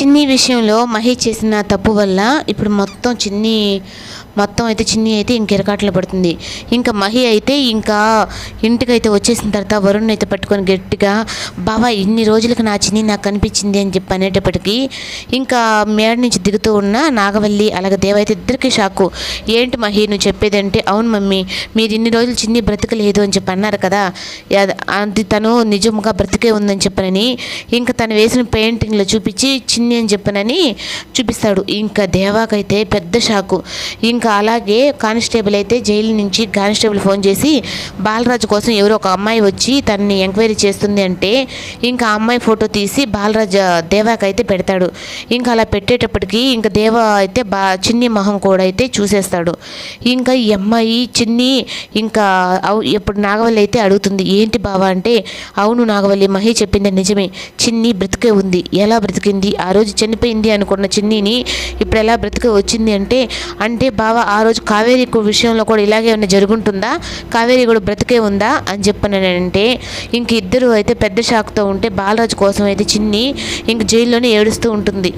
చిన్ని విషయంలో మహి చేసిన తప్పు వల్ల ఇప్పుడు మొత్తం అయితే చిన్ని అయితే ఇంక ఇరకాటంలో పడుతుంది. ఇంకా మహి అయితే ఇంకా ఇంటికైతే వచ్చేసిన తర్వాత వరుణ్ అయితే పట్టుకొని గట్టిగా, బావా ఇన్ని రోజులకి నా చిన్ని నాకు కనిపించింది అని చెప్పి అనేటప్పటికీ ఇంకా మేడ నుంచి దిగుతూ ఉన్న నాగవల్లి అలాగే దేవ అయితే ఇద్దరికి షాకు. ఏంటి మహి నువ్వు చెప్పేదంటే, అవును మమ్మీ మీరు ఇన్ని రోజులు చిన్ని బ్రతకలేదు అని చెప్పి అన్నారు కదా, అది తను నిజంగా బ్రతికే ఉందని చెప్పనని ఇంకా తను వేసిన పెయింటింగ్లో చూపించి చిన్ని అని చెప్పనని చూపిస్తాడు. ఇంకా దేవాకైతే పెద్ద షాకు. ఇంకా అలాగే కానిస్టేబుల్ అయితే జైలు నుంచి కానిస్టేబుల్ ఫోన్ చేసి బాలరాజు కోసం ఎవరో ఒక అమ్మాయి వచ్చి తనని ఎంక్వైరీ చేస్తుంది అంటే ఇంకా ఆ అమ్మాయి ఫోటో తీసి బాలరాజు దేవాకైతే పెడతాడు. ఇంకా అలా పెట్టేటప్పటికి ఇంకా దేవా అయితే చిన్ని మొహం కూడా అయితే చూసేస్తాడు. ఇంకా ఈ అమ్మాయి చిన్ని ఇంకా ఇప్పుడు నాగవల్లి అయితే అడుగుతుంది, ఏంటి బావా అంటే, అవును నాగవల్లి మహి చెప్పింది నిజమే, చిన్ని బ్రతికే ఉంది. ఎలా బ్రతికింది? ఆ రోజు చనిపోయింది అనుకున్న చిన్నిని ఇప్పుడు ఎలా బ్రతికే వచ్చింది అంటే బావ ఆ రోజు కావేరి విషయంలో కూడా ఇలాగే ఏమైనా జరుగుంటుందా, కావేరి కూడా బ్రతికే ఉందా అని చెప్పనంటే ఇంక ఇద్దరు అయితే పెద్ద షాక్తో ఉంటే బాలరాజు కోసం అయితే చిన్ని ఇంక జైల్లోనే ఏడుస్తూ ఉంటుంది.